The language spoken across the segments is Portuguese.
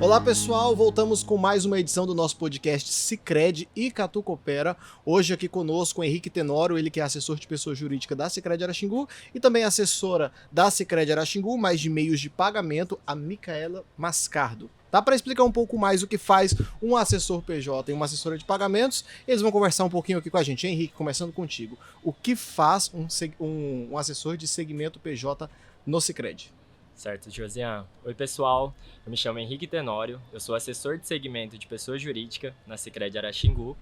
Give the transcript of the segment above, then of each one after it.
Olá pessoal, voltamos com mais uma edição do nosso podcast Sicredi e Catu Coopera. Hoje aqui conosco o Henrique Tenório, ele que é assessor de pessoa jurídica da Sicredi Araxingu e também assessora da Sicredi Araxingu, mais de meios de pagamento, a Micaela Mascardo. Tá, para explicar um pouco mais o que faz um assessor PJ e uma assessora de pagamentos, eles vão conversar um pouquinho aqui com a gente. Henrique, começando contigo, o que faz um assessor de segmento PJ no Sicredi? Certo, Josiane. Oi, pessoal. Eu me chamo Henrique Tenório, eu sou assessor de segmento de pessoa jurídica na Sicredi Araxingu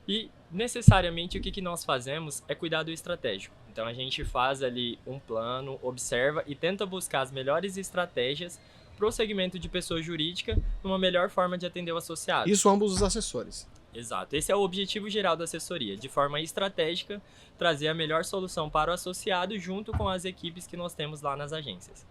e, necessariamente, o que nós fazemos é cuidar do estratégico. Então, a gente faz ali um plano, observa e tenta buscar as melhores estratégias para o segmento de pessoa jurídica, uma melhor forma de atender o associado. Isso ambos os assessores. Exato. Esse é o objetivo geral da assessoria, de forma estratégica, trazer a melhor solução para o associado junto com as equipes que nós temos lá nas agências.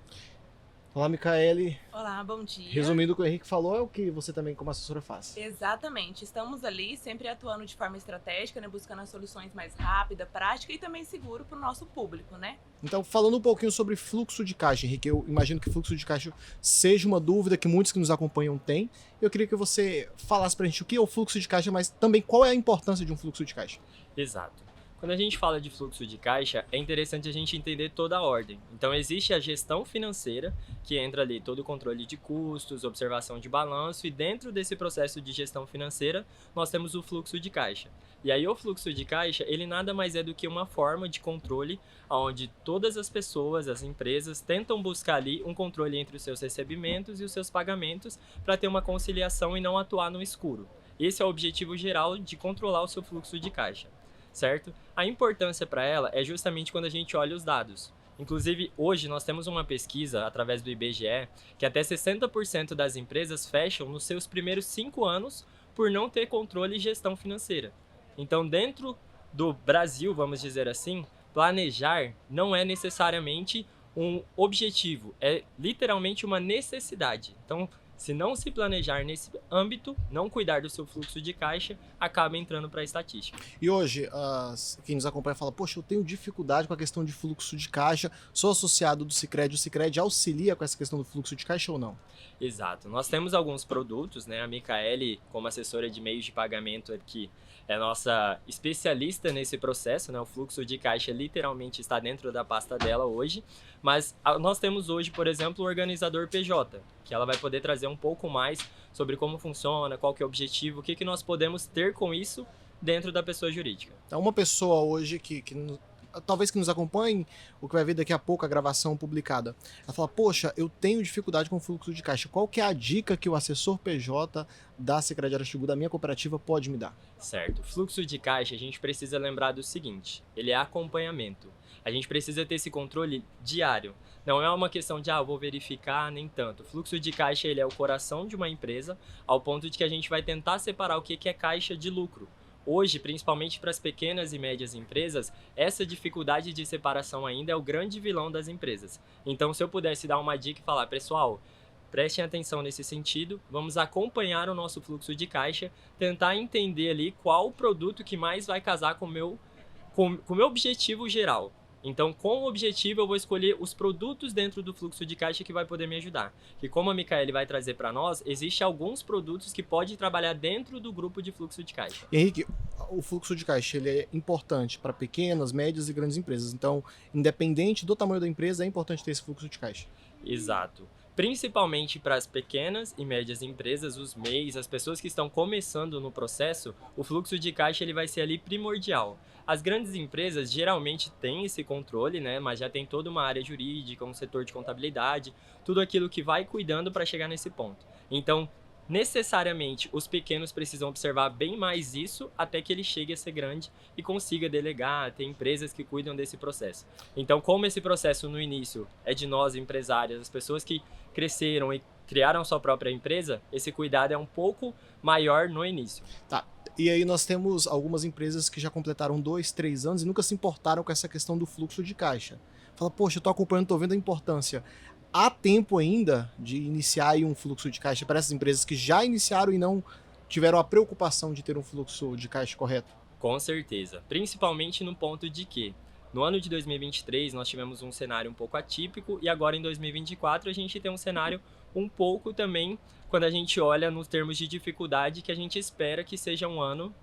Olá, Micaele. Olá, bom dia. Resumindo o que o Henrique falou, é o que você também como assessora faz. Exatamente. Estamos ali sempre atuando de forma estratégica, né, buscando as soluções mais rápida, prática e também seguro para o nosso público, né? Então, falando um pouquinho sobre fluxo de caixa, Henrique, eu imagino que fluxo de caixa seja uma dúvida que muitos que nos acompanham têm. Eu queria que você falasse pra gente o que é o fluxo de caixa, mas também qual é a importância de um fluxo de caixa. Exato. Quando a gente fala de fluxo de caixa, é interessante a gente entender toda a ordem. Então, existe a gestão financeira, que entra ali todo o controle de custos, observação de balanço, e dentro desse processo de gestão financeira, nós temos o fluxo de caixa. E aí, o fluxo de caixa, ele nada mais é do que uma forma de controle, onde todas as pessoas, as empresas, tentam buscar ali um controle entre os seus recebimentos e os seus pagamentos, para ter uma conciliação e não atuar no escuro. Esse é o objetivo geral de controlar o seu fluxo de caixa. Certo? A importância para ela é justamente quando a gente olha os dados. Inclusive, hoje nós temos uma pesquisa através do IBGE que até 60% das empresas fecham nos seus primeiros 5 anos por não ter controle e gestão financeira. Então, dentro do Brasil, vamos dizer assim, planejar não é necessariamente um objetivo, é literalmente uma necessidade. Então, se não se planejar nesse âmbito, não cuidar do seu fluxo de caixa, acaba entrando para a estatística. E hoje, quem nos acompanha fala, poxa, eu tenho dificuldade com a questão de fluxo de caixa, sou associado do Sicredi, o Sicredi auxilia com essa questão do fluxo de caixa ou não? Exato. Nós temos alguns produtos, né? A Micaele, como assessora de meios de pagamento aqui, é nossa especialista nesse processo, né? O fluxo de caixa literalmente está dentro da pasta dela hoje, mas nós temos hoje, por exemplo, o organizador PJ, que ela vai poder trazer um pouco mais sobre como funciona, qual que é o objetivo, o que nós podemos ter com isso dentro da pessoa jurídica. Então, uma pessoa hoje talvez que nos acompanhe, o que vai ver daqui a pouco a gravação publicada, ela fala, poxa, eu tenho dificuldade com o fluxo de caixa. Qual que é a dica que o assessor PJ da Sicredi Araxingu, da minha cooperativa, pode me dar? Certo. Fluxo de caixa, a gente precisa lembrar do seguinte, ele é acompanhamento. A gente precisa ter esse controle diário. Não é uma questão de, eu vou verificar, nem tanto. O fluxo de caixa, ele é o coração de uma empresa, ao ponto de que a gente vai tentar separar o que é caixa de lucro. Hoje, principalmente para as pequenas e médias empresas, essa dificuldade de separação ainda é o grande vilão das empresas. Então, se eu pudesse dar uma dica e falar, pessoal, prestem atenção nesse sentido, vamos acompanhar o nosso fluxo de caixa, tentar entender ali qual o produto que mais vai casar com o meu objetivo geral. Então, com o objetivo, eu vou escolher os produtos dentro do fluxo de caixa que vai poder me ajudar. E como a Micaele vai trazer para nós, existem alguns produtos que podem trabalhar dentro do grupo de fluxo de caixa. Henrique, o fluxo de caixa ele é importante para pequenas, médias e grandes empresas. Então, independente do tamanho da empresa, é importante ter esse fluxo de caixa. Exato. Principalmente para as pequenas e médias empresas, os MEIs, as pessoas que estão começando no processo, o fluxo de caixa ele vai ser ali primordial. As grandes empresas geralmente têm esse controle, né, mas já tem toda uma área jurídica, um setor de contabilidade, tudo aquilo que vai cuidando para chegar nesse ponto. Então, necessariamente, os pequenos precisam observar bem mais isso até que ele chegue a ser grande e consiga delegar, ter empresas que cuidam desse processo. Então, como esse processo no início é de nós, empresários, as pessoas que cresceram e criaram sua própria empresa, esse cuidado é um pouco maior no início. Tá. E aí nós temos algumas empresas que já completaram 2, 3 anos e nunca se importaram com essa questão do fluxo de caixa. Fala, poxa, eu tô acompanhando, tô vendo a importância. Há tempo ainda de iniciar aí um fluxo de caixa para essas empresas que já iniciaram e não tiveram a preocupação de ter um fluxo de caixa correto? Com certeza. Principalmente no ponto de que No ano de 2023, nós tivemos um cenário um pouco atípico e agora em 2024 a gente tem um cenário um pouco também, quando a gente olha nos termos de dificuldade, que a gente espera que seja um ano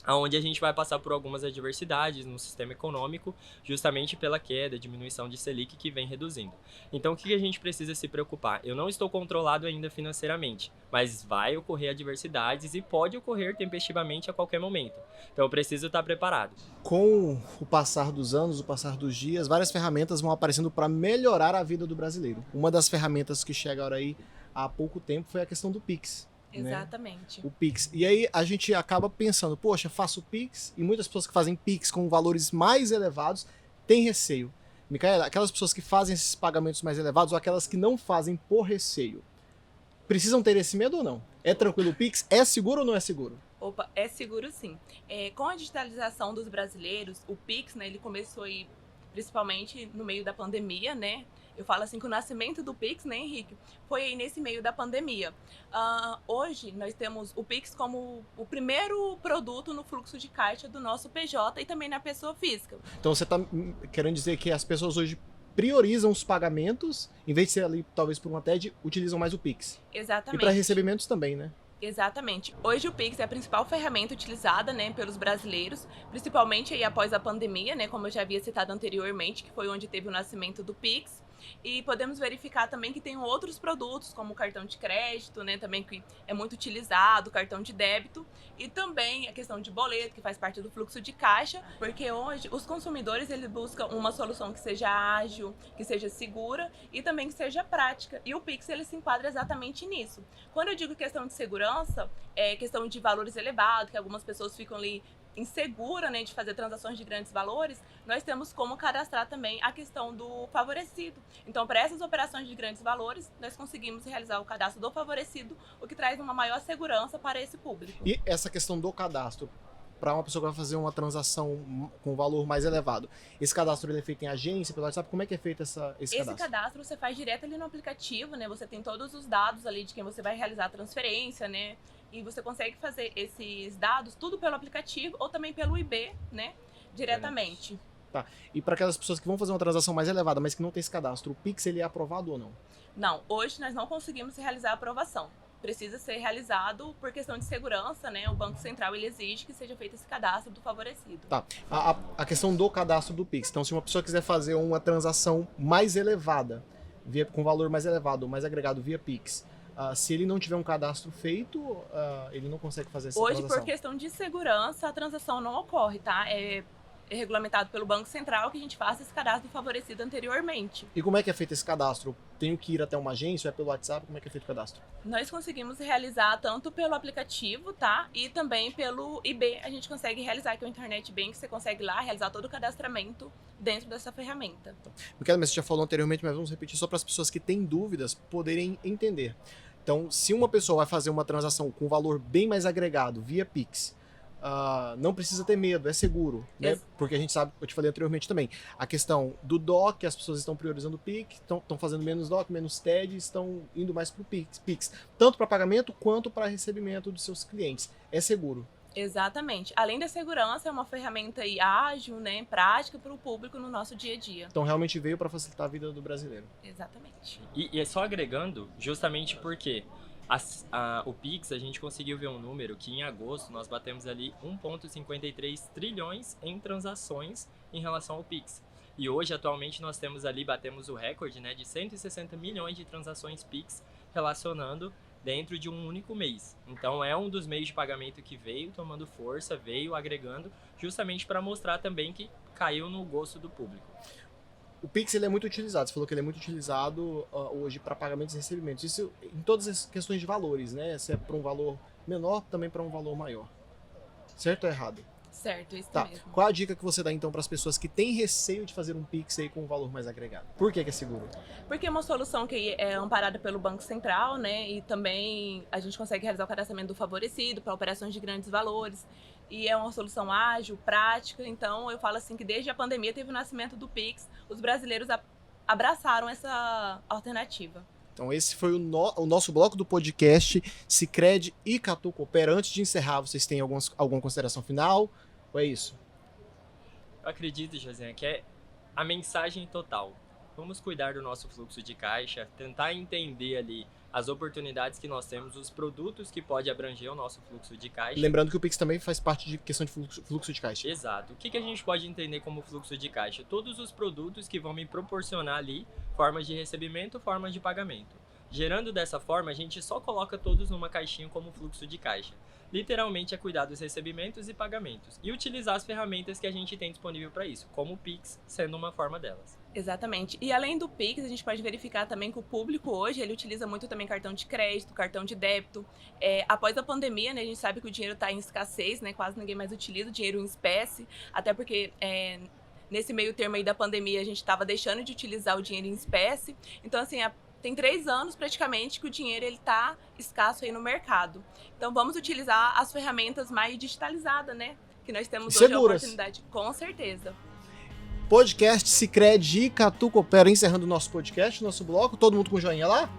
onde a gente vai passar por algumas adversidades no sistema econômico, justamente pela queda, diminuição de Selic que vem reduzindo. Então, o que a gente precisa se preocupar? Eu não estou controlado ainda financeiramente, mas vai ocorrer adversidades e pode ocorrer tempestivamente a qualquer momento. Então, eu preciso estar preparado. Com o passar dos anos, o passar dos dias, várias ferramentas vão aparecendo para melhorar a vida do brasileiro. Uma das ferramentas que chegaram aí há pouco tempo foi a questão do Pix. Exatamente. Né? O Pix. E aí a gente acaba pensando, poxa, faço o Pix, e muitas pessoas que fazem Pix com valores mais elevados têm receio. Micaela, aquelas pessoas que fazem esses pagamentos mais elevados ou aquelas que não fazem por receio, precisam ter esse medo ou não? É tranquilo o Pix? É seguro ou não é seguro? Opa, é seguro sim. Com a digitalização dos brasileiros, o Pix, né, ele começou aí principalmente no meio da pandemia, né? Eu falo assim que o nascimento do Pix, né, Henrique, foi aí nesse meio da pandemia. Hoje, nós temos o Pix como o primeiro produto no fluxo de caixa do nosso PJ e também na pessoa física. Então você está querendo dizer que as pessoas hoje priorizam os pagamentos, em vez de ser ali talvez por uma TED, utilizam mais o Pix. Exatamente. E para recebimentos também, né? Exatamente. Hoje o Pix é a principal ferramenta utilizada, né, pelos brasileiros, principalmente aí após a pandemia, né, como eu já havia citado anteriormente, que foi onde teve o nascimento do Pix. E podemos verificar também que tem outros produtos, como o cartão de crédito, né, também que é muito utilizado, cartão de débito, e também a questão de boleto, que faz parte do fluxo de caixa, porque hoje os consumidores eles buscam uma solução que seja ágil, que seja segura e também que seja prática. E o Pix ele se enquadra exatamente nisso. Quando eu digo questão de segurança, é questão de valores elevados, que algumas pessoas ficam ali insegura, né, de fazer transações de grandes valores, nós temos como cadastrar também a questão do favorecido. Então, para essas operações de grandes valores, nós conseguimos realizar o cadastro do favorecido, o que traz uma maior segurança para esse público. E essa questão do cadastro, para uma pessoa que vai fazer uma transação com valor mais elevado, esse cadastro ele é feito em agência, pelo WhatsApp, como é que é feito esse cadastro? Esse cadastro você faz direto ali no aplicativo, né, você tem todos os dados ali de quem você vai realizar a transferência, né, e você consegue fazer esses dados tudo pelo aplicativo ou também pelo IB, né, diretamente. Tá. E para aquelas pessoas que vão fazer uma transação mais elevada, mas que não tem esse cadastro, o Pix ele é aprovado ou não? Não, hoje nós não conseguimos realizar a aprovação. Precisa ser realizado por questão de segurança, né? O Banco Central ele exige que seja feito esse cadastro do favorecido. Tá. A questão do cadastro do Pix. Então, se uma pessoa quiser fazer uma transação mais elevada, com valor mais elevado, mais agregado via Pix, se ele não tiver um cadastro feito, ele não consegue fazer essa transação. Hoje, por questão de segurança, a transação não ocorre, tá? É regulamentado pelo Banco Central que a gente faça esse cadastro favorecido anteriormente. E como é que é feito esse cadastro? Tenho que ir até uma agência, ou é pelo WhatsApp? Como é que é feito o cadastro? Nós conseguimos realizar tanto pelo aplicativo, tá? E também pelo IB. A gente consegue realizar aqui o Internet Bank, você consegue lá realizar todo o cadastramento dentro dessa ferramenta. Micaela, mas você já falou anteriormente, mas vamos repetir só para as pessoas que têm dúvidas poderem entender. Então, se uma pessoa vai fazer uma transação com valor bem mais agregado via Pix, não precisa ter medo, é seguro, né? Porque a gente sabe, eu te falei anteriormente também, a questão do DOC, as pessoas estão priorizando o Pix, estão fazendo menos DOC, menos TED, estão indo mais para o Pix, tanto para pagamento quanto para recebimento dos seus clientes. É seguro. Exatamente. Além da segurança, é uma ferramenta aí ágil, né, prática para o público no nosso dia a dia. Então realmente veio para facilitar a vida do brasileiro. Exatamente. E é só agregando, justamente porque o Pix, a gente conseguiu ver um número que em agosto nós batemos ali 1,53 trilhões em transações em relação ao Pix. E hoje, atualmente, nós batemos o recorde, né, de 160 milhões de transações Pix relacionando dentro de um único mês. Então é um dos meios de pagamento que veio tomando força, veio agregando, justamente para mostrar também que caiu no gosto do público. O Pix ele é muito utilizado, você falou que ele é muito utilizado hoje para pagamentos e recebimentos. Isso em todas as questões de valores, né? Se é para um valor menor, também para um valor maior. Certo ou errado? Certo, isso tá. mesmo. Qual a dica que você dá então para as pessoas que têm receio de fazer um Pix aí com um valor mais agregado? Por que é seguro? Porque é uma solução que é amparada pelo Banco Central, né? E também a gente consegue realizar o cadastramento do favorecido para operações de grandes valores. E é uma solução ágil, prática. Então eu falo assim que desde a pandemia teve o nascimento do Pix, os brasileiros abraçaram essa alternativa. Então esse foi o nosso bloco do podcast Sicredi e Catu Coopera. Antes de encerrar, vocês têm alguma consideração final? Ou é isso? Eu acredito, Josinha, que a mensagem total. Vamos cuidar do nosso fluxo de caixa, tentar entender ali as oportunidades que nós temos, os produtos que pode abranger o nosso fluxo de caixa. Lembrando que o Pix também faz parte de questão de fluxo de caixa. Exato. O que a gente pode entender como fluxo de caixa? Todos os produtos que vão me proporcionar ali formas de recebimento, formas de pagamento. Gerando dessa forma, a gente só coloca todos numa caixinha como fluxo de caixa. Literalmente é cuidar dos recebimentos e pagamentos e utilizar as ferramentas que a gente tem disponível para isso, como o Pix sendo uma forma delas. Exatamente. E além do Pix, a gente pode verificar também que o público hoje, ele utiliza muito também cartão de crédito, cartão de débito. Após a pandemia, né, a gente sabe que o dinheiro está em escassez, né, quase ninguém mais utiliza o dinheiro em espécie, até porque nesse meio termo aí da pandemia a gente estava deixando de utilizar o dinheiro em espécie. Então, assim, tem 3 anos praticamente que o dinheiro está escasso aí no mercado. Então vamos utilizar as ferramentas mais digitalizadas, né? Que nós temos hoje a oportunidade. Com certeza. Podcast Sicredi e Catu Coopera, encerrando o nosso podcast, nosso bloco. Todo mundo com joinha lá?